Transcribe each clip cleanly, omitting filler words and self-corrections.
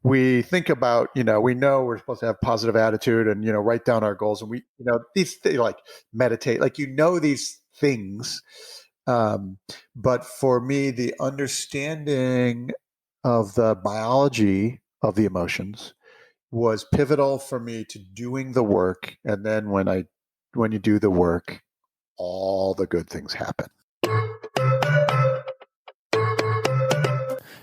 we think about, we know we're supposed to have positive attitude and, write down our goals, and we, these things like meditate, like, these things. But for me, the understanding of the biology of the emotions was pivotal for me to doing the work. And then when you do the work, all the good things happen.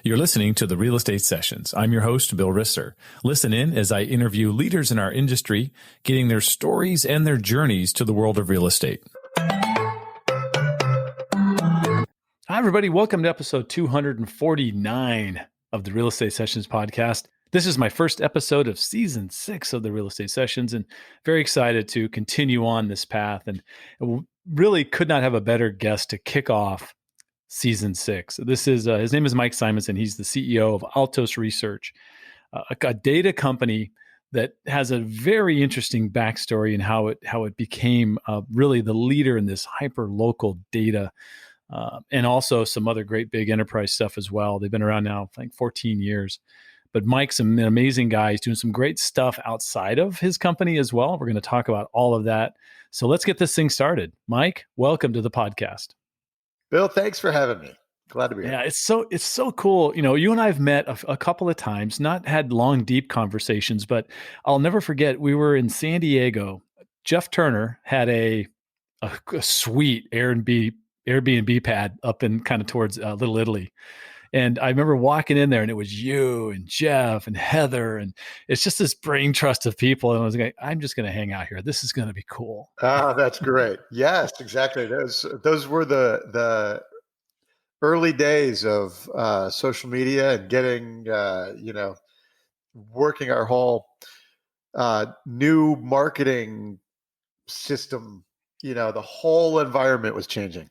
You're listening to the Real Estate Sessions. I'm your host, Bill Risser. Listen in as I interview leaders in our industry, getting their stories and their journeys to the world of real estate. Hi, everybody. Welcome to episode 249 of the Real Estate Sessions podcast. This is my first episode of season 6 of the Real Estate Sessions, and very excited to continue on this path. And really could not have a better guest to kick off season 6. This is his name is Mike Simonsen. He's the CEO of Altos Research, a data company that has a very interesting backstory in how it became really the leader in this hyper local data, and also some other great big enterprise stuff as well. They've been around now, I think, 14 years. But Mike's an amazing guy. He's doing some great stuff outside of his company as well. We're going to talk about all of that. So let's get this thing started. Mike, welcome to the podcast. Bill, thanks for having me. Glad to be here. Yeah, it's so cool. You and I have met a couple of times, not had long, deep conversations, but I'll never forget. We were in San Diego. Jeff Turner had a sweet Airbnb pad up in kind of towards Little Italy. And I remember walking in there, and it was you and Jeff and Heather, and it's just this brain trust of people. And I was like, I'm just going to hang out here. This is going to be cool. Oh, that's great. Yes, exactly. Those were the early days of social media and getting, working our whole new marketing system. The whole environment was changing.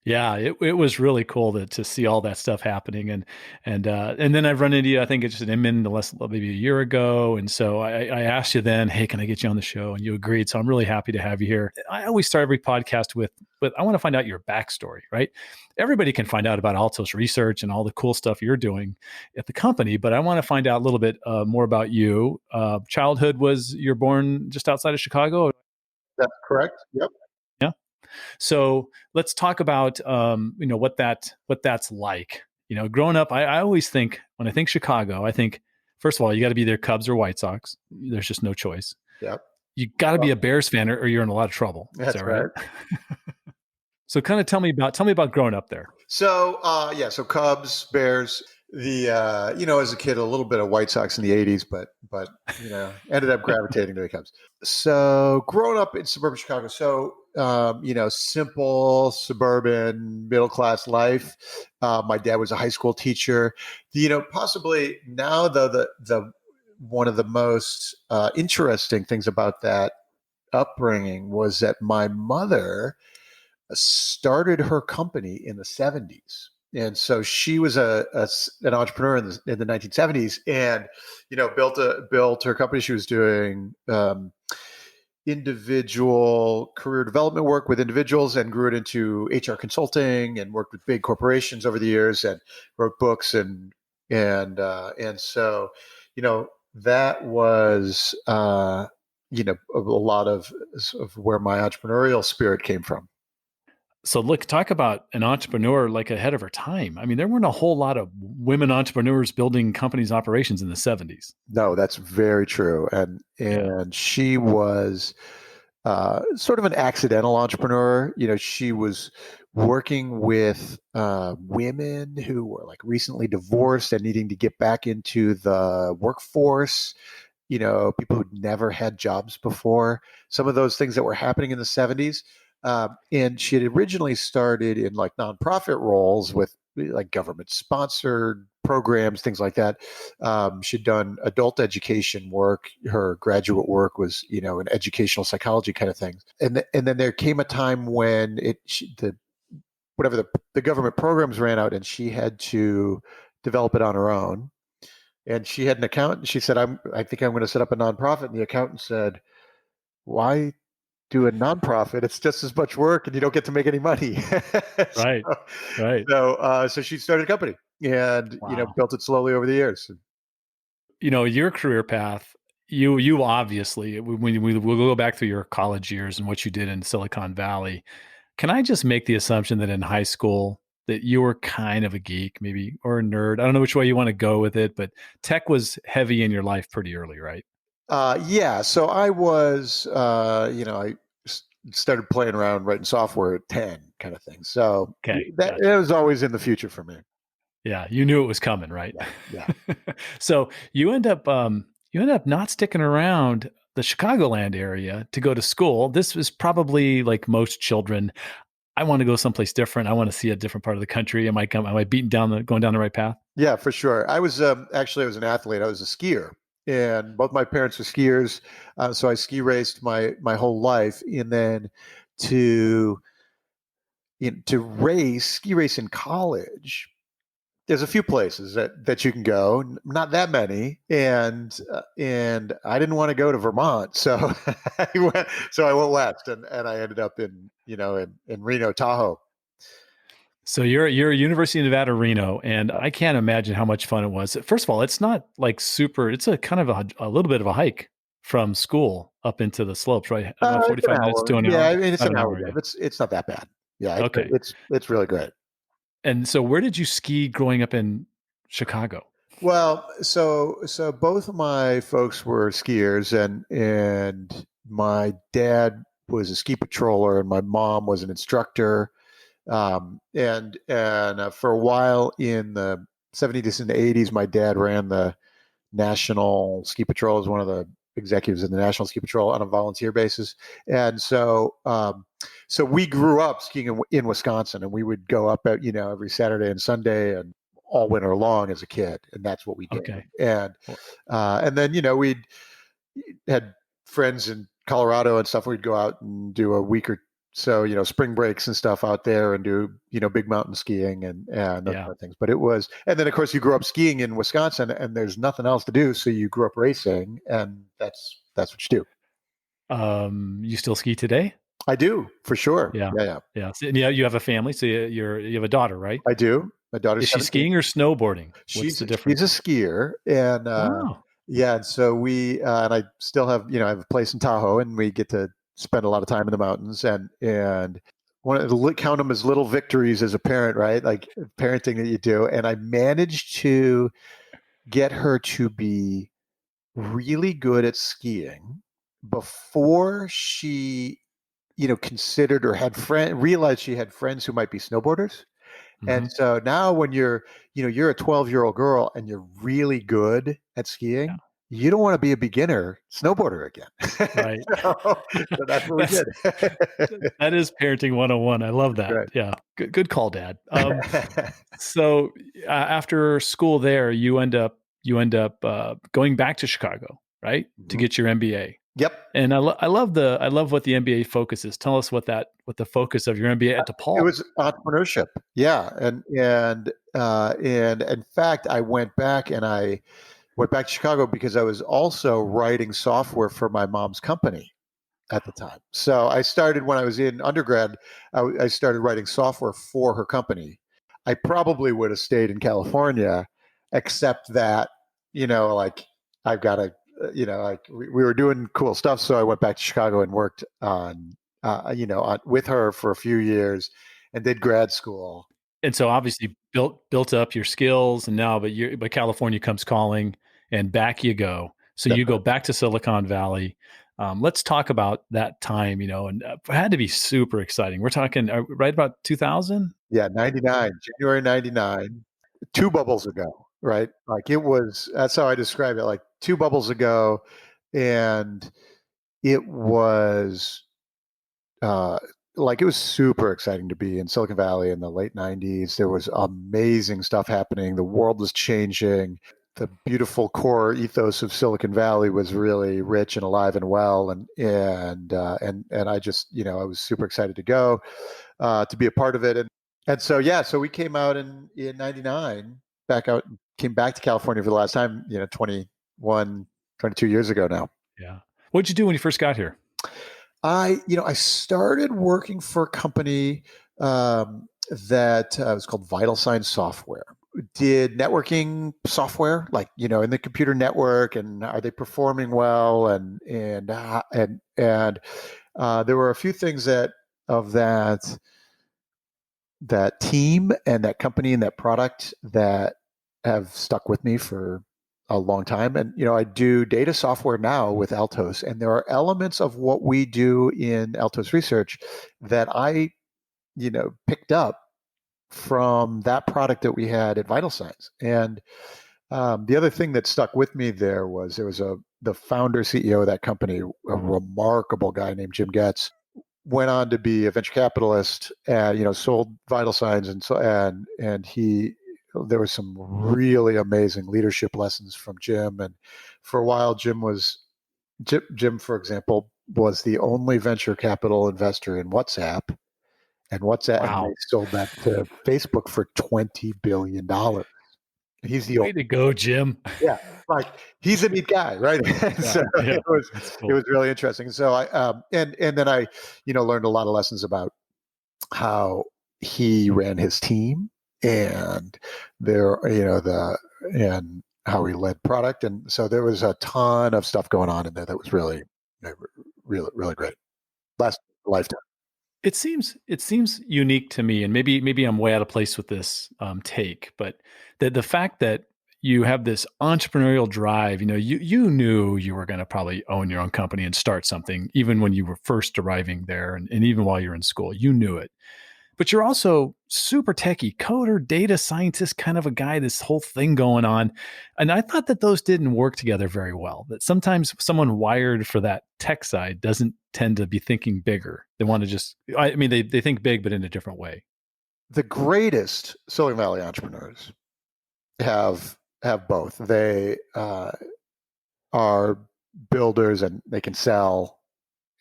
Yeah, it was really cool to see all that stuff happening, and then I've run into you. I think it's just maybe a year ago, and so I asked you then, hey, can I get you on the show? And you agreed. So I'm really happy to have you here. I always start every podcast with I want to find out your backstory, right? Everybody can find out about Altos Research and all the cool stuff you're doing at the company, but I want to find out a little bit more about you. Childhood you're born just outside of Chicago? That's correct. Yep. So let's talk about, what that's like. Growing up, I always think, when I think Chicago, I think, first of all, you got to be either Cubs or White Sox. There's just no choice. Yep. You got to be a Bears fan or you're in a lot of trouble. That's Is that right? So kind of tell me about growing up there. So, so Cubs, Bears, as a kid, a little bit of White Sox in the 80s, but ended up gravitating to the Cubs. So growing up in suburban Chicago, simple suburban middle-class life. My dad was a high school teacher. Possibly now, though, the one of the most interesting things about that upbringing was that my mother started her company in the 70s. And so she was an entrepreneur in the 1970s, and built her company. She was doing individual career development work with individuals, and grew it into HR consulting, and worked with big corporations over the years, and wrote books, and so that was a lot of where my entrepreneurial spirit came from. So look, talk about an entrepreneur like ahead of her time. I mean, there weren't a whole lot of women entrepreneurs building companies' operations in the 70s. No, that's very true. And she was sort of an accidental entrepreneur. She was working with women who were like recently divorced and needing to get back into the workforce. People who'd never had jobs before. Some of those things that were happening in the 70s. And she had originally started in like nonprofit roles with like government sponsored programs, things like that. She'd done adult education work. Her graduate work was, an educational psychology kind of thing. And then there came a time when the government programs ran out, and she had to develop it on her own. And she had an accountant. She said, I think I'm going to set up a nonprofit. And the accountant said, why do a nonprofit? It's just as much work, and you don't get to make any money. Right. So she started a company, and Wow. Built it slowly over the years. your career path, you obviously, when we'll go back through your college years and what you did in Silicon Valley, can I just make the assumption that in high school that you were kind of a geek, maybe, or a nerd? I don't know which way you want to go with it, but tech was heavy in your life pretty early, right? Yeah. So I was, started playing around writing software at 10 kind of thing. So Okay, that it gotcha. was always in the future for me. Yeah, you knew it was coming, right? Yeah. Yeah. So you end up not sticking around the Chicagoland area to go to school. This was probably like most children. I want to go someplace different. I want to see a different part of the country. Am I beating down going down the right path? Yeah, for sure. I was actually I was an athlete. I was a skier, and both my parents were skiers, so I ski raced my whole life. And then to to race ski race in college, there's a few places that you can go, not that many, and I didn't want to go to Vermont, so I went west, and I ended up in Reno, Tahoe. So you're at University of Nevada, Reno, and I can't imagine how much fun it was. First of all, it's not like super. It's a kind of a little bit of a hike from school up into the slopes, right? About It's an 45 minutes hour. to an Yeah, hour. I mean it's About an an hour hour, drive. yeah. It's not that bad. Yeah, Okay. it's really great. And so where did you ski growing up in Chicago? Well, so both of my folks were skiers, and my dad was a ski patroller, and my mom was an instructor. And for a while in the 70s and 80s, my dad ran the National Ski Patrol as one of the executives in the National Ski Patrol on a volunteer basis. And so we grew up skiing in Wisconsin, and we would go up every Saturday and Sunday and all winter long as a kid, and that's what we did. Okay. And Well, and then we had friends in Colorado and stuff. We'd go out and do a week or so, spring breaks and stuff out there, and do big mountain skiing and those yeah. kind of things. But it was, and then of course you grew up skiing in Wisconsin, and there's nothing else to do, so you grew up racing, and that's what you do. You still ski today? I do, for sure. Yeah. Yeah, yeah. Yeah. So, yeah, you have a family, so you have a daughter, right? I do. My daughter's Is she 17. skiing or snowboarding? What's She's the she's a difference? skier, and Oh, yeah, and so we and I still have I have a place in Tahoe, and we get to spend a lot of time in the mountains, and one of the count them as little victories as a parent, right? Like parenting that you do, and I managed to get her to be really good at skiing before she considered or had realized she had friends who might be snowboarders. And mhm. so now when you're a 12-year-old girl and you're really good at Yeah, skiing, you don't want to be a beginner snowboarder again. right. So that's what we That's did. that is parenting 101. I love that. Right. Yeah. Good call, Dad. So, after school there, you end up going back to Chicago, right? To Mhm. get your MBA. Yep. And I love what the MBA focuses. Tell us what the focus of your MBA at It DePaul. was entrepreneurship. Yeah. And in fact, I went back to Chicago because I was also writing software for my mom's company at the time. So I started when I was in undergrad. I started writing software for her company. I probably would have stayed in California, except that like I've got to, like we were doing cool stuff. So I went back to Chicago and worked with her for a few years, and did grad school. And so obviously built up your skills, and now but California comes calling, and back you go. So That's you go back to Silicon Valley. Let's talk about that time, and it had to be super exciting. We're talking right about 2000. Yeah, 99, January 99, two bubbles ago, right? Like that's how I describe it, like two bubbles ago. And it was, uh, like it was super exciting to be in Silicon Valley in the late 90s. There was amazing stuff happening. The world was changing. The beautiful core ethos of Silicon Valley was really rich and alive and well. And I just, I was super excited to go, to be a part of it. And so, yeah, so we came out in 99, came back to California for the last time, 21, 22 years ago now. Yeah. What'd you do when you first got here? I started working for a company, that was called Vital Signs Software. did networking software, like, in the computer network, and are they performing well? And there were a few things of that team and that company and that product that have stuck with me for a long time. And, I do data software now with Altos, and there are elements of what we do in Altos Research that I, picked up from that product that we had at Vital Signs. And the other thing that stuck with me there was the founder CEO of that company, a remarkable guy named Jim Getz, went on to be a venture capitalist, and sold Vital Signs, and he there was some really amazing leadership lessons from Jim. And for a while, Jim, for example, was the only venture capital investor in WhatsApp, and they Wow. sold that to Facebook for $20 billion. He's the Way only. to go, Jim. Yeah, like, he's a neat guy, right? And Yeah. so Yeah. it was That's it cool. was really interesting. So I and then I learned a lot of lessons about how he ran his team, and there and how he led product, and so there was a ton of stuff going on in there that was really, really great. Last lifetime. It seems unique to me, and maybe I'm way out of place with this take, but the fact that you have this entrepreneurial drive, you knew you were going to probably own your own company and start something, even when you were first arriving there, and even while you're in school, you knew it. But you're also super techie, coder, data scientist, kind of a guy, this whole thing going on. And I thought that those didn't work together very well. That sometimes someone wired for that tech side doesn't tend to be thinking bigger. They want to I mean, they think big, but in a different way. The greatest Silicon Valley entrepreneurs have both. They are builders, and they can sell,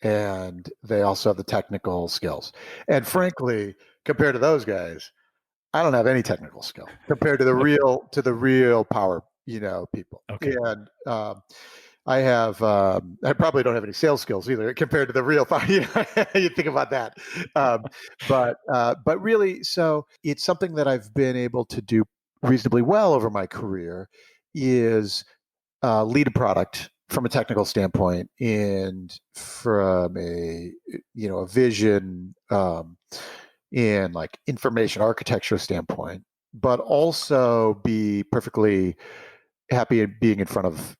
and they also have the technical skills. And frankly, compared to those guys, I don't have any technical skill compared to the Okay. real power, people. Okay. And I probably don't have any sales skills either compared to the real power. You think about that. But really, so it's something that I've been able to do reasonably well over my career, is lead a product from a technical standpoint, and from a vision, in like information architecture standpoint, but also be perfectly happy at being in front of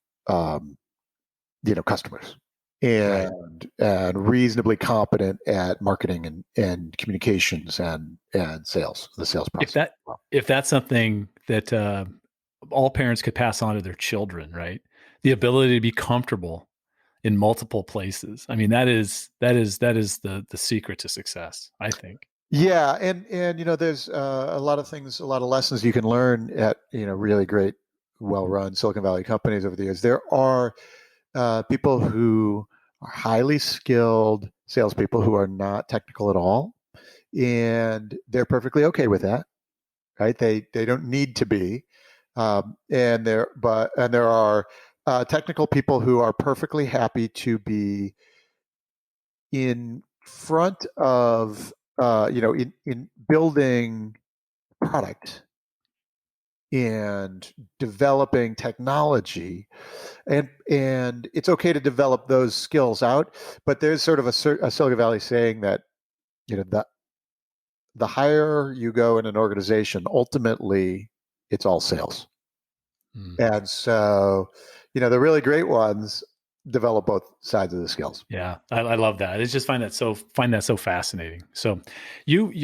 customers, Right. and reasonably competent at marketing, and communications, and sales, the sales If process. that Well, if that's something that all parents could pass on to their children, right? The ability to be comfortable in multiple places. I mean, that is the secret to success, I think. yeah, and there's a lot of things, a lot of lessons you can learn at really great, well-run Silicon Valley companies over the years. There are people who are highly skilled salespeople who are not technical at all, and they're perfectly okay with that, right? They don't need to be, and there are technical people who are perfectly happy to be in front of in building product and developing technology, and it's okay to develop those skills out. But there's sort of a Silicon Valley saying that the higher you go in an organization, ultimately it's all sales. Mm. And so, the really great ones develop both sides of the skills. Yeah, I love that. I just find that so fascinating. So,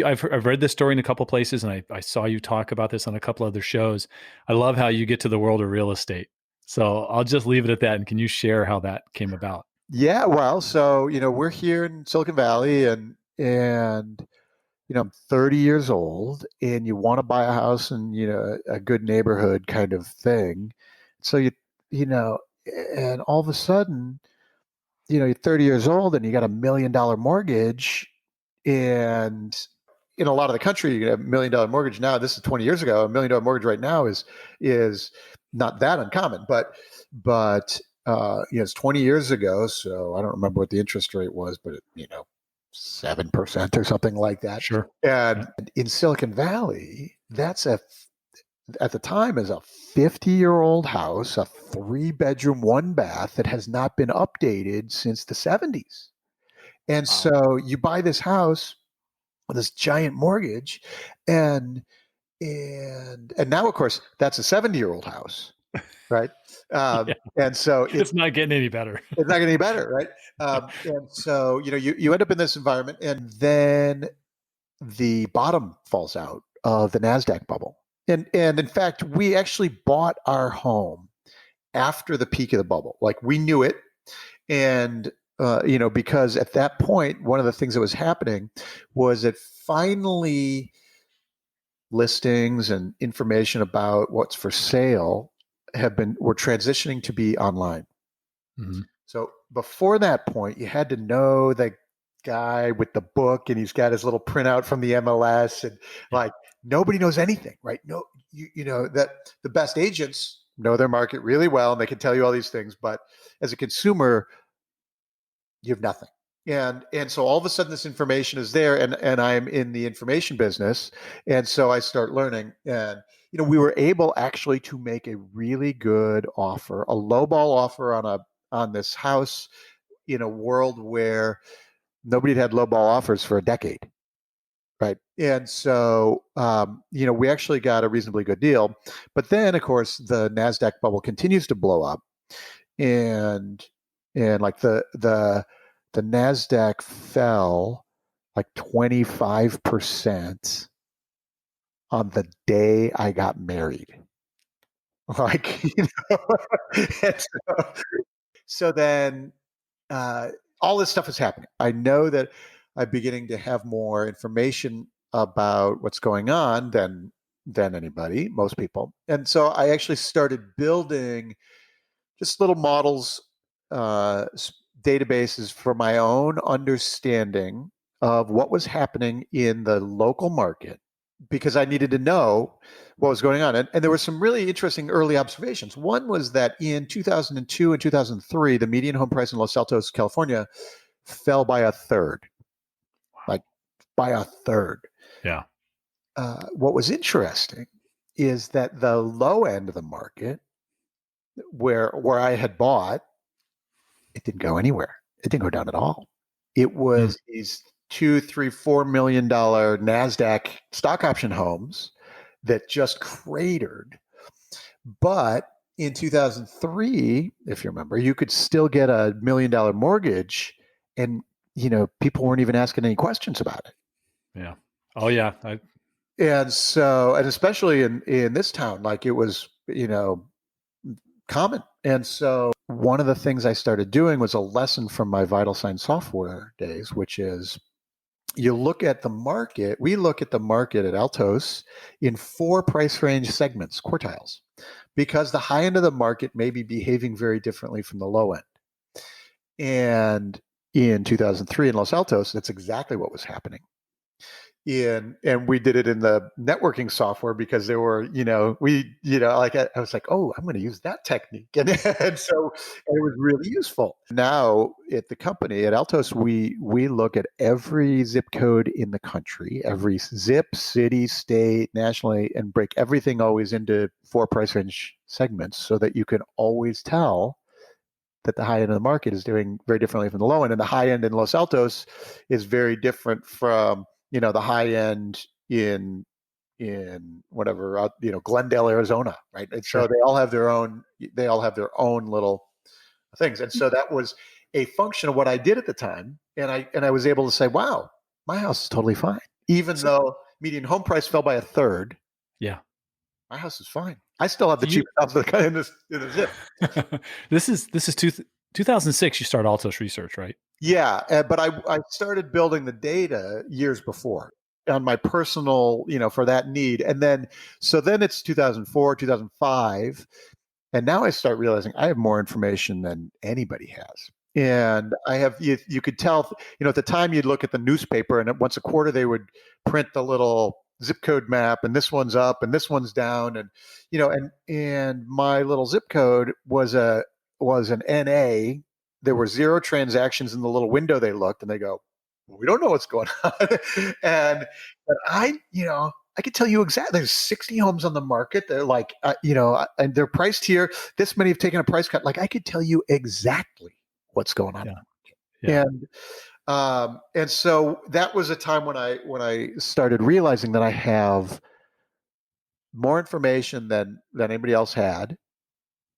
I've read this story in a couple places, and I saw you talk about this on a couple other shows. I love how you get to the world of real estate. So I'll just leave it at that. And can you share how that came about? Yeah, well, so we're here in Silicon Valley, and I'm 30 years old, and you want to buy a house in a good neighborhood kind of thing. So you know, and all of a sudden, you're 30 years old, and you got $1 million mortgage, and in a lot of the country, you get a $1 million mortgage now. This is 20 years ago. $1 million mortgage right now is not that uncommon, but it's 20 years ago, so I don't remember what the interest rate was, but 7% or something like that. Sure. Yeah. And in Silicon Valley, that's at the time is a 50-year-old house, a 3-bedroom, 1 bath that has not been updated since the 70s. And Wow. so you buy this house with this giant mortgage, and now, of course, that's a 70-year-old house, right? Yeah. And so It's not getting any better. it's not getting any better, right? And so you end up in this environment, and then the bottom falls out of the Nasdaq bubble. And in fact, we actually bought our home after the peak of the bubble. Like, we knew it, and because at that point, one of the things that was happening was that finally listings and information about what's for sale were transitioning to be online. Mm-hmm. So before that point, you had to know the guy with the book, and he's got his little printout from the MLS, and like, nobody knows anything, right? No, you know that the best agents know their market really well, and they can tell you all these things, but as a consumer, you have nothing. And so all of a sudden this information is there, and I'm in the information business, and so I start learning. And we were able actually to make a really good offer, a lowball offer on this house in a world where nobody had lowball offers for a decade, right? And so we actually got a reasonably good deal. But then, of course, the Nasdaq bubble continues to blow up, and like the Nasdaq fell like 25% on the day I got married. Like, and so then all this stuff is happening. I know that I'm beginning to have more information about what's going on than anybody, most people. And so I actually started building just little models, uh, databases for my own understanding of what was happening in the local market, because I needed to know what was going on. And there were some really interesting early observations. One was that in 2002 and 2003, the median home price in Los Altos, California, fell by a third, like by a third. Yeah. What was interesting is that the low end of the market, where I had bought, it didn't go anywhere. It didn't go down at all. It was these $2, $3, $4 million NASDAQ stock option homes that just cratered. But in 2003, if you remember, you could still get $1 million mortgage, and people weren't even asking any questions about it. Yeah. Oh yeah. And so, and especially in this town, like, it was common. And so one of the things I started doing was a lesson from my Vital Sign software days, which is, we look at the market at Altos in 4 price range segments, quartiles, because the high end of the market may be behaving very differently from the low end. And in 2003 in Los Altos, that's exactly what was happening. And we did it in the networking software, because there were, like, I was like, oh, I'm going to use that technique. And so it was really useful. Now at the company at Altos, we look at every zip code in the country, every zip, city, state, nationally, and break everything always into 4 price range segments, so that you can always tell that the high end of the market is doing very differently from the low end. And the high end in Los Altos is very different from the high end in whatever, Glendale, Arizona, right? And Sure. so they all have their own little things. And so that was a function of what I did at the time. And I was able to say, wow, my house is totally fine. Even though median home price fell by a third, Yeah. my house is fine. I still have the cheapest house in the zip. This is 2006. You start Altos Research, right? Yeah, but I started building the data years before on my personal, for that need. And then it's 2004, 2005. And now I start realizing I have more information than anybody has. And I have, you could tell, at the time you'd look at the newspaper, and once a quarter they would print the little zip code map, and this one's up and this one's down. And, and my little zip code was an NA. There were 0 transactions in the little window. They looked and they go, well, we don't know what's going on. But I I could tell you exactly. There's 60 homes on the market. They're like, and they're priced here. This many have taken a price cut. Like I could tell you exactly what's going on. Yeah. Yeah. And so that was a time when I started realizing that I have more information than anybody else had,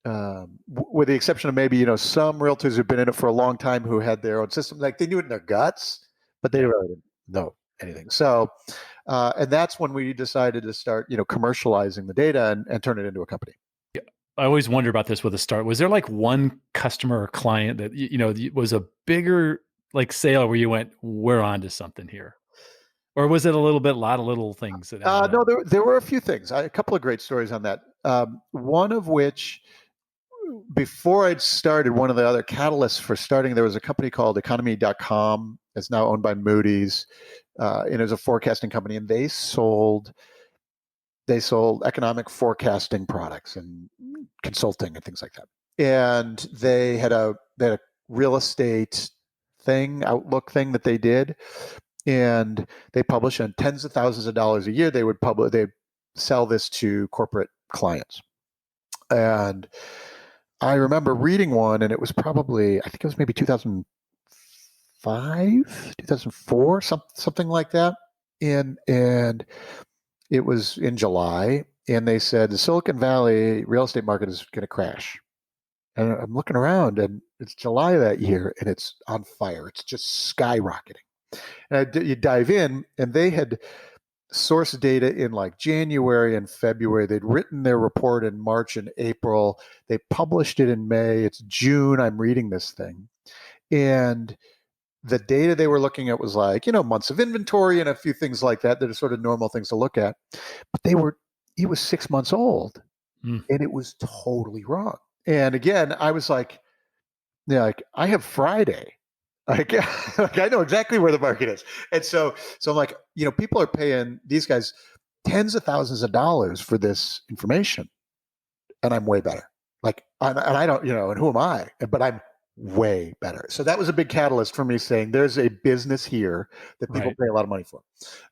with the exception of maybe some realtors who've been in it for a long time who had their own system, like they knew it in their guts, but they really didn't know anything. So, and that's when we decided to start commercializing the data and turn it into a company. I always wonder about this with a start. Was there like one customer or client that, was a bigger like sale where you went, we're onto something here? Or was it a lot of little things that added No, up? there were a few things. A couple of great stories on that. One of which, before I'd started, one of the other catalysts for starting, there was a company called economy.com. It's now owned by Moody's. And it was a forecasting company, and they sold economic forecasting products and consulting and things like that. And they had a real estate outlook thing that they did, and they publish on tens of thousands of dollars a year. They sell this to corporate clients. And I remember reading one, and it was probably, I think it was maybe 2005, 2004, something like that. And it was in July, and they said the Silicon Valley real estate market is going to crash. And I'm looking around, and it's July that year, and it's on fire. It's just skyrocketing. And you dive in, and they had source data in like January and February. They'd written their report in March and April. They published it in May. It's June. I'm reading this thing. And the data they were looking at was like, months of inventory and a few things like that are sort of normal things to look at. But it was 6 months old, and it was totally wrong. And again, I was like, like I have Friday. Like I know exactly where the market is. And so I'm like, people are paying these guys tens of thousands of dollars for this information, and I'm way better. Like, and I don't, and who am I? But I'm way better. So that was a big catalyst for me saying there's a business here that people pay a lot of money for.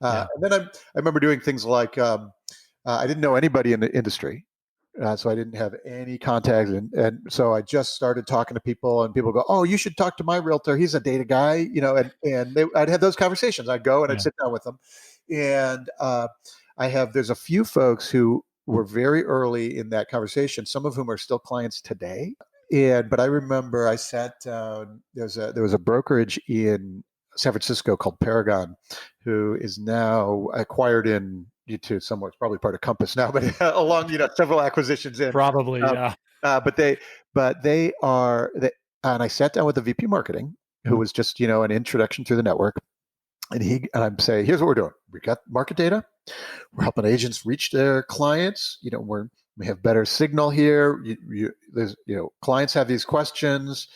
And then I remember doing things like, I didn't know anybody in the industry. So I didn't have any contacts, and so I just started talking to people, and people go, "Oh, you should talk to my realtor. He's a data guy," and I'd have those conversations. I'd go and I'd sit down with them, and there's a few folks who were very early in that conversation, some of whom are still clients today. But I remember I sat down. There was a brokerage in San Francisco called Paragon, who is now acquired into somewhere. It's probably part of Compass now, but along several acquisitions in. Probably, yeah. But they are. And I sat down with the VP marketing, who was just an introduction through the network, and I'm saying, here's what we're doing. We got market data. We're helping agents reach their clients. We have better signal here. Clients have these questions.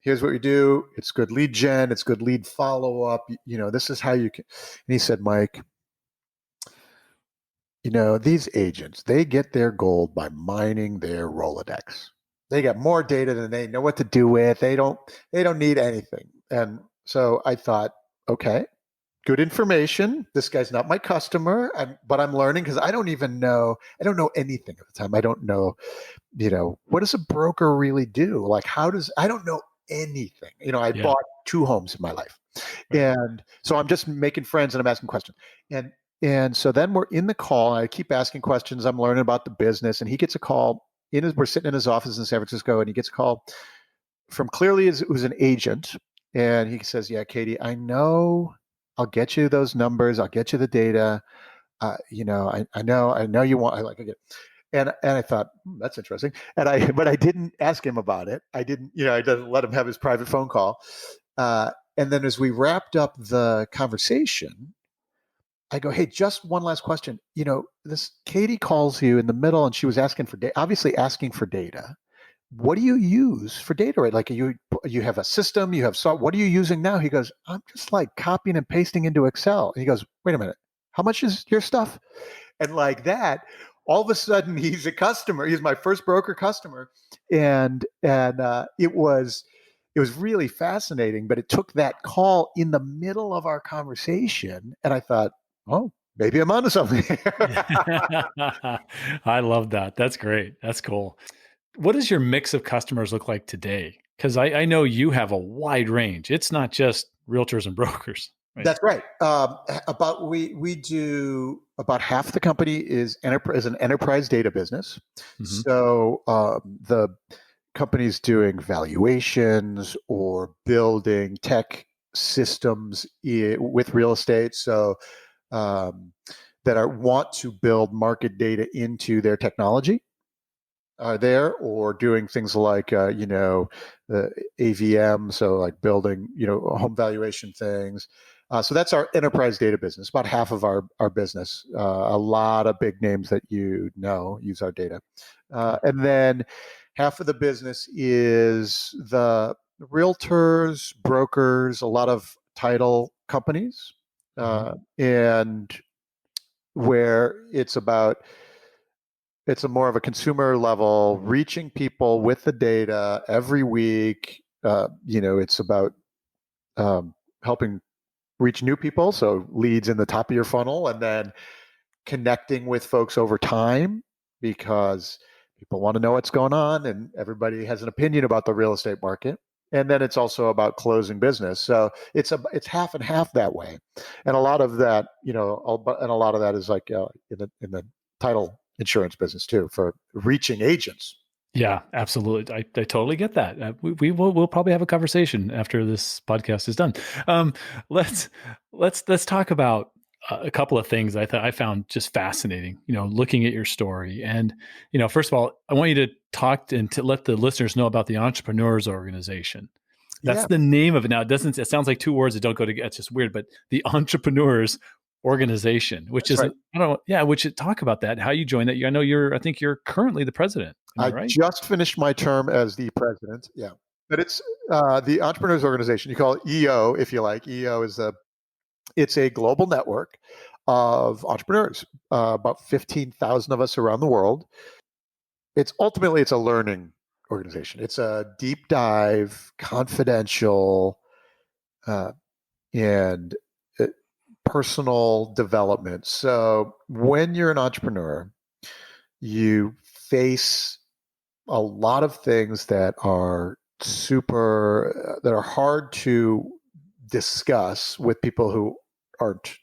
Here's what we do. It's good lead gen. It's good lead follow-up. This is how you can. And he said, Mike, these agents, they get their gold by mining their Rolodex. They got more data than they know what to do with. They don't need anything. And so I thought, okay, good information. This guy's not my customer, but I'm learning because I don't know anything at the time. I don't know, what does a broker really do? Like, I don't know anything. I bought 2 homes in my life. And so I'm just making friends and I'm asking questions. And so then we're in the call, and I keep asking questions. I'm learning about the business, and he gets a call. We're sitting in his office in San Francisco, and he gets a call from who's an agent. And he says, yeah, Katie, I know I'll get you those numbers. I'll get you the data. I know you want, I get. And I thought, that's interesting. But I didn't ask him about it. I didn't let him have his private phone call. And then as we wrapped up the conversation, I go, hey, just one last question. This Katie calls you in the middle, and she was asking for obviously asking for data. What do you use for data? Right? Like you have a system, you have software. What are you using now? He goes, I'm just like copying and pasting into Excel. And he goes, wait a minute, how much is your stuff? And like that, all of a sudden he's a customer. He's my first broker customer, and it was really fascinating. But it took that call in the middle of our conversation, and I thought, oh, maybe I'm onto something. I love that. That's great. That's cool. What does your mix of customers look like today? Because I know you have a wide range. It's not just realtors and brokers, right? That's right. About we do about half the company is an enterprise data business. Mm-hmm. So the company's doing valuations or building tech systems with real estate. So that want to build market data into their technology are there, or doing things like the AVM, so like building home valuation things. So that's our enterprise data business. About half of our business. A lot of big names that use our data, and then half of the business is the realtors, brokers, a lot of title companies, and where it's a more of a consumer level, reaching people with the data every week. It's about helping reach new people, so leads in the top of your funnel, and then connecting with folks over time, because people want to know what's going on, and everybody has an opinion about the real estate market. And then it's also about closing business. So it's half and half that way, and a lot of that, is like in the title insurance business too, for reaching agents. Yeah, absolutely. I totally get that. We'll probably have a conversation after this podcast is done. Um, let's talk about a couple of things I found just fascinating. Looking at your story, and first of all, I want you to talk and to let the listeners know about the Entrepreneurs Organization. That's Yeah, the name of it. Now, it sounds like two words that don't go together. It's just weird, but the Entrepreneurs Organization, which that's is, right. I don't know, talk about that, how you joined that. I think you're currently the president. Am I I right? just finished my term as the president. Yeah, but it's the Entrepreneurs Organization. You call it EO if you like. EO is it's a global network of entrepreneurs, about 15,000 of us around the world. It's a learning organization. It's a deep dive, confidential, uh, and personal development. So when you're an entrepreneur, you face a lot of things that are that are hard to discuss with people who aren't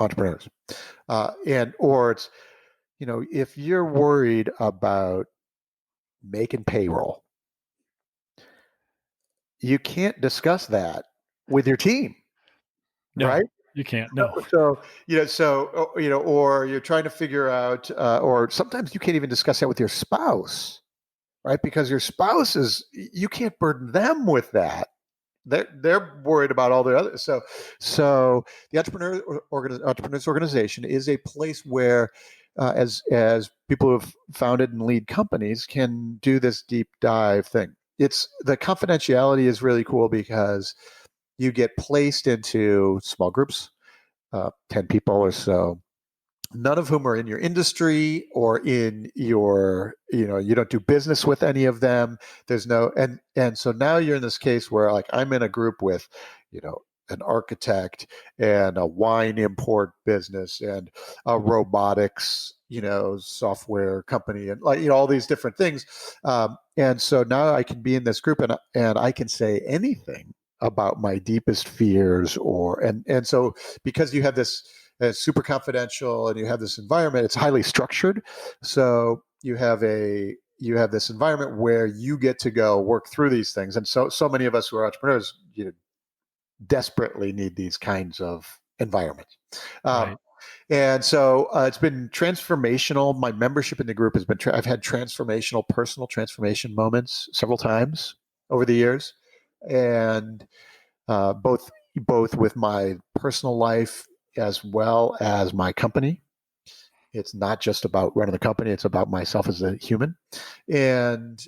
entrepreneurs, and or it's if you're worried about making payroll, you can't discuss that with your team, No, right? you can't. No. Or you're trying to figure out, or sometimes you can't even discuss that with your spouse, right? Because your spouse you can't burden them with that. They're worried about all the other. So the Entrepreneurs Organization is a place where, as people who have founded and lead companies can do this deep dive thing. It's the confidentiality is really cool because you get placed into small groups, 10 people or so, none of whom are in your industry or in your, you don't do business with any of them. There's no, and so now you're in this case where, like, I'm in a group with, an architect and a wine import business and a robotics, software company, and, like, all these different things. And so now I can be in this group, and I can say anything about my deepest fears, and so because you have this, it's super confidential, and you have this environment, it's highly structured. So you have this environment where you get to go work through these things. And so many of us who are entrepreneurs, desperately need these kinds of environments. Right. And so it's been transformational. My membership in the group has been, I've had personal transformation moments several times over the years. And both with my personal life as well as my company. It's not just about running the company; it's about myself as a human. And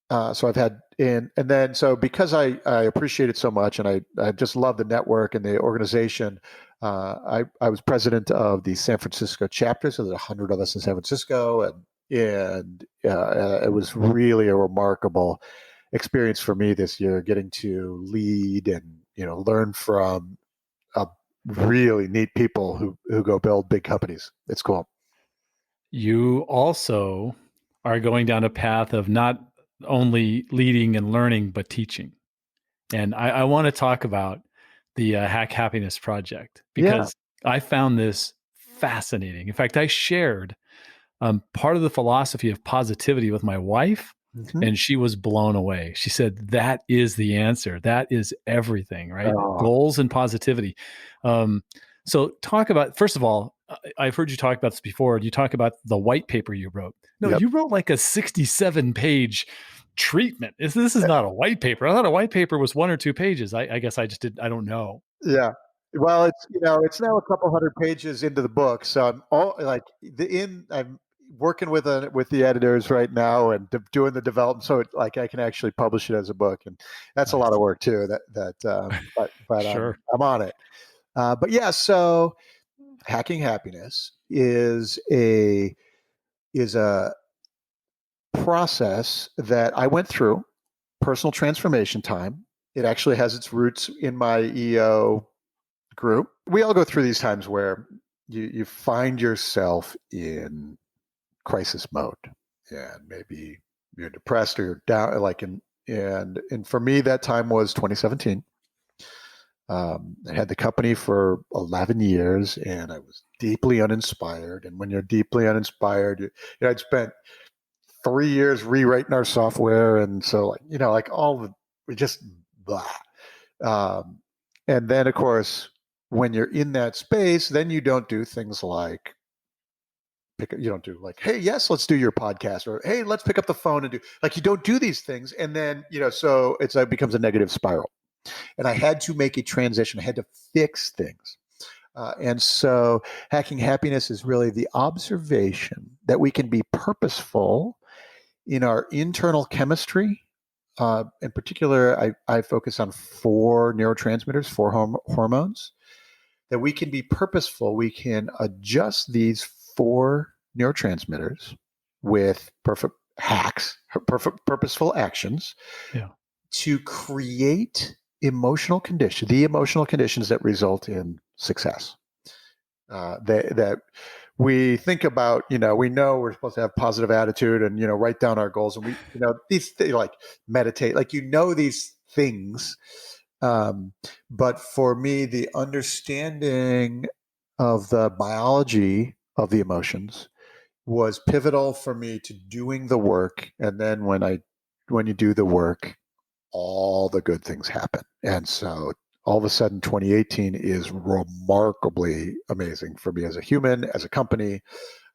so I've had, and then so because I appreciate it so much, and I just love the network and the organization. I was president of the San Francisco chapter, so there's 100 of us in San Francisco, and it was really a remarkable experience for me this year, getting to lead and learn from a really neat people who go build big companies. It's cool. You also are going down a path of not only leading and learning, but teaching. And I want to talk about the Hack Happiness Project Yeah. because I found this fascinating. In fact, I shared part of the philosophy of positivity with my wife, Mm-hmm. and she was blown away. She said, "That is the answer. That is everything, right? Oh, Goals and positivity." Um, so, talk about, first of all, I've heard you talk about this before. You talk about the white paper you wrote. No, yep. you wrote like a 67-page treatment. This is not a white paper. I thought a white paper was 1 or 2 pages. I guess I just did. I don't know. Yeah. Well, it's now a couple hundred pages into the book, so I'm all like I'm working with the editors right now and doing the development, so like I can actually publish it as a book, and that's a lot Nice. of work too. But Sure. I'm on it. But yeah, so hacking happiness is a process that I went through, personal transformation time. It actually has its roots in my EO group. We all go through these times where you find yourself in crisis mode, and maybe you're depressed or you're down. And for me, that time was 2017. I had the company for 11 years, and I was deeply uninspired. And when you're deeply uninspired, I'd spent 3 years rewriting our software, and so like all the we just blah. Um, and then, of course, when you're in that space, then you don't do things like you don't do like, hey, yes, let's do your podcast, or hey, let's pick up the phone and do like you don't do these things, and then so it becomes a negative spiral. And I had to make a transition. I had to fix things. And so hacking happiness is really the observation that we can be purposeful in our internal chemistry. In particular, I focus on four neurotransmitters, four hormones, that we can be purposeful. We can adjust these four neurotransmitters with perfect hacks, purposeful actions Yeah. to create the emotional conditions that result in success. That we think about, we know we're supposed to have positive attitude and, write down our goals, and these things like meditate, like, these things. But for me, the understanding of the biology of the emotions was pivotal for me to doing the work. And then when you do the work, all the good things happen. And so all of a sudden, 2018 is remarkably amazing for me as a human, as a company.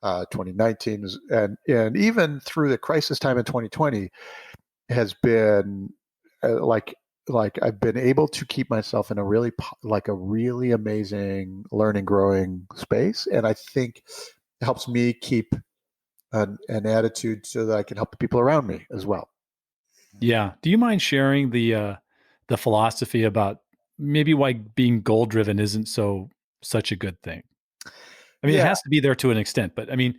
2019 is, and even through the crisis time in 2020 has been like I've been able to keep myself in a really amazing learning, growing space, and I think it helps me keep an attitude so that I can help the people around me as well. Yeah. Do you mind sharing the philosophy about maybe why being goal driven isn't such a good thing? I mean, it Yeah, has to be there to an extent, but I mean,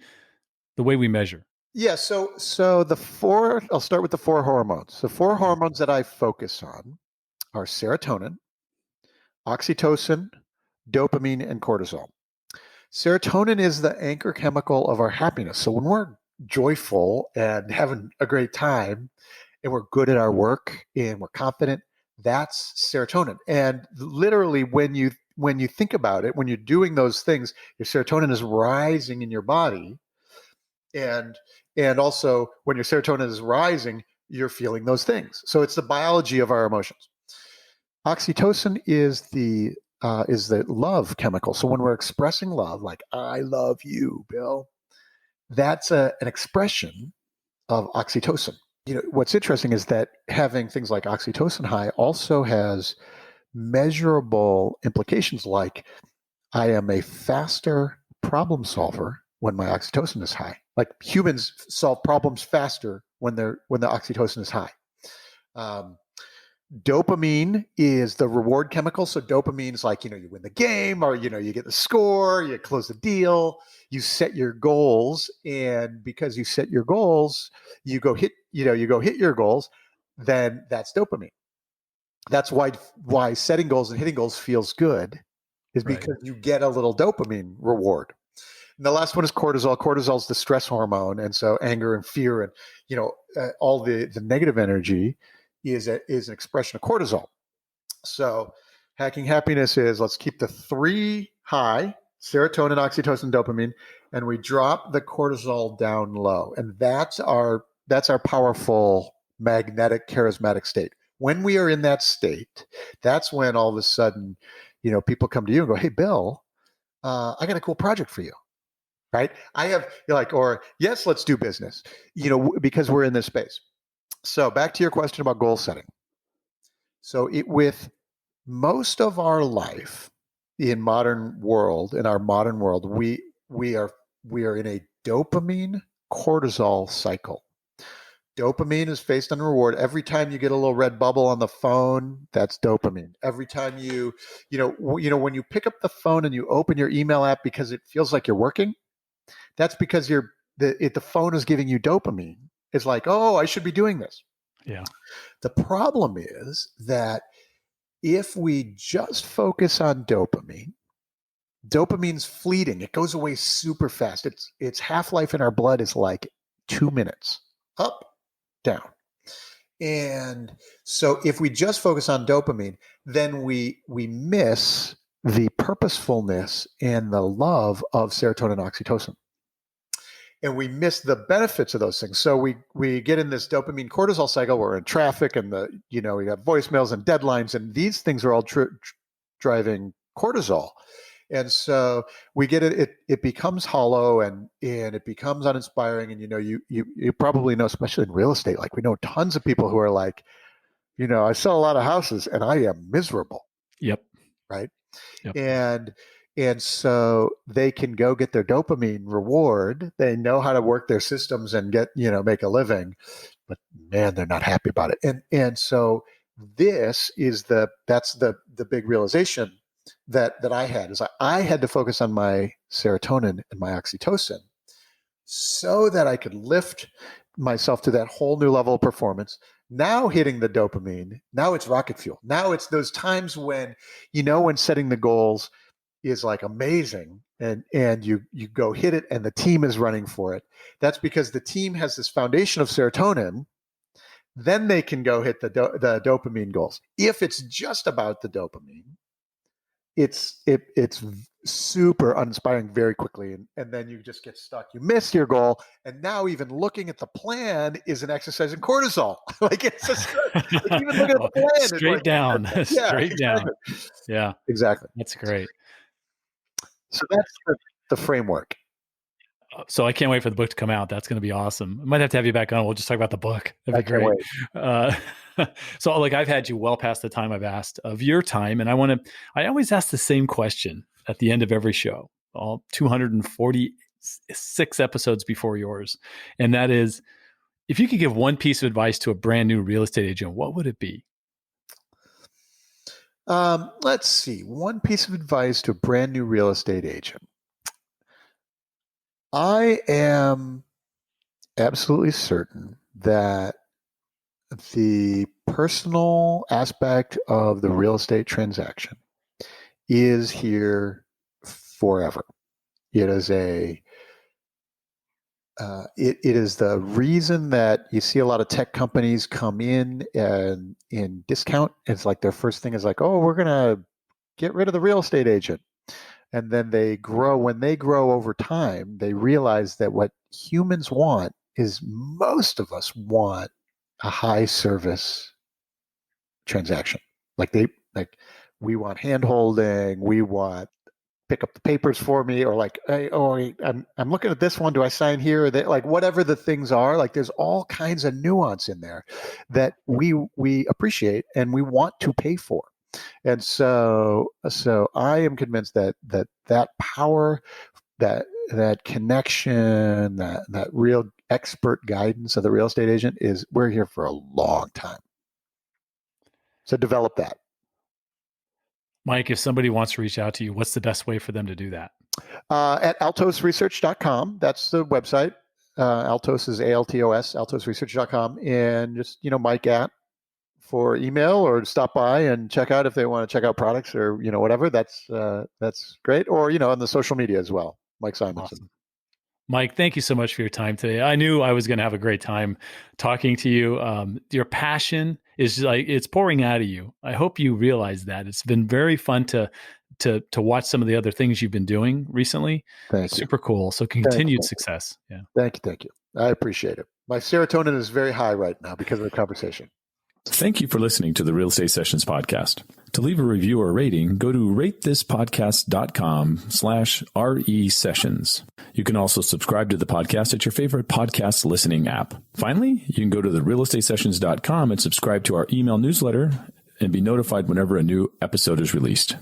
the way we measure. yeah. So I'll start with the four hormones. The four hormones that I focus on are serotonin, oxytocin, dopamine, and cortisol. Serotonin is the anchor chemical of our happiness. So when we're joyful and having a great time and we're good at our work and we're confident, that's serotonin. And literally when you think about it, when you're doing those things, your serotonin is rising in your body. And also when your serotonin is rising, you're feeling those things. So it's the biology of our emotions. Oxytocin is the love chemical. So when we're expressing love, like I love you, Bill, that's an expression of oxytocin. What's interesting is that having things like oxytocin high also has measurable implications, like I am a faster problem solver when my oxytocin is high. Like humans solve problems faster when the oxytocin is high. Um, Dopamine is the reward chemical. So dopamine is like, you win the game, or, you get the score, you close the deal, you set your goals. And because you set your goals, you go hit your goals, then that's dopamine. That's why setting goals and hitting goals feels good. is Right. because you get a little dopamine reward. And the last one is cortisol. Cortisol is the stress hormone, and so anger and fear and all the negative energy is an expression of cortisol. So hacking happiness is, let's keep the three high: serotonin, oxytocin, dopamine, and we drop the cortisol down low. And that's our powerful magnetic charismatic state. When we are in that state, that's when all of a sudden, people come to you and go, "Hey, Bill, I got a cool project for you." Right? You're like, or yes, let's do business, because we're in this space. So back to your question about goal setting. So with most of our life in our modern world, we are in a dopamine cortisol cycle. Dopamine is based on reward. Every time you get a little red bubble on the phone, that's dopamine. Every time when you pick up the phone and you open your email app because it feels like you're working, that's because the phone is giving you dopamine. It's like, oh, I should be doing this. Yeah. The problem is that if we just focus on dopamine's fleeting. It goes away super fast. Its half-life in our blood is like 2 minutes. Up, down. And so if we just focus on dopamine, then we miss the purposefulness and the love of serotonin and oxytocin. And we miss the benefits of those things. So we get in this dopamine cortisol cycle. We're in traffic, and we have voicemails and deadlines, and these things are all driving cortisol. And so we get it. It becomes hollow, and it becomes uninspiring. And you probably know, especially in real estate, like we know tons of people who are like, I sell a lot of houses, and I am miserable. Yep. Right. Yep. And so they can go get their dopamine reward. They know how to work their systems and make a living, but man, they're not happy about it. And so that's the big realization that I had, is I had to focus on my serotonin and my oxytocin so that I could lift myself to that whole new level of performance. Now hitting the dopamine, now it's rocket fuel. Now it's those times when, when setting the goals is like amazing, and you go hit it and the team is running for it. That's because the team has this foundation of serotonin. Then they can go hit the dopamine goals. If it's just about the dopamine, it's super uninspiring very quickly, and then you just get stuck. You miss your goal, and now even looking at the plan is an exercise in cortisol. Like it's just like even looking at the plan, straight like, down, yeah, straight exactly. down. Yeah, exactly. That's great. So that's the framework. So I can't wait for the book to come out. That's going to be awesome. I might have to have you back on. We'll just talk about the book. That'd be great. So like I've had you well past the time I've asked of your time. And I always ask the same question at the end of every show, all 246 episodes before yours. And that is, if you could give one piece of advice to a brand new real estate agent, what would it be? Let's see. One piece of advice to a brand new real estate agent. I am absolutely certain that the personal aspect of the real estate transaction is here forever. It is it is the reason that you see a lot of tech companies come in and discount. It's like their first thing is like, oh, we're going to get rid of the real estate agent. And then when they grow over time, they realize that what humans want is, most of us want a high service transaction. Like we want hand holding, we want pick up the papers for me, or like, hey, I'm looking at this one. Do I sign here? Or that, like whatever the things are, like there's all kinds of nuance in there that we appreciate and we want to pay for. And so I am convinced that power, that connection, that real expert guidance of the real estate agent we're here for a long time. So develop that. Mike, if somebody wants to reach out to you, what's the best way for them to do that? At altosresearch.com. That's the website. Altos is ALTOS, altosresearch.com. And just, Mike at for email or stop by and check out if they want to check out products or whatever. That's great. Or on the social media as well. Mike Simonsen. Awesome. Mike, thank you so much for your time today. I knew I was going to have a great time talking to you. Your passion is it's pouring out of you. I hope you realize that. It's been very fun to watch some of the other things you've been doing recently. Thank you. Super cool. So continued success. Yeah. Thank you. I appreciate it. My serotonin is very high right now because of the conversation. Thank you for listening to the Real Estate Sessions podcast. To leave a review or rating, go to ratethispodcast.com/RE sessions. You can also subscribe to the podcast at your favorite podcast listening app. Finally, you can go to therealestatesessions.com and subscribe to our email newsletter and be notified whenever a new episode is released.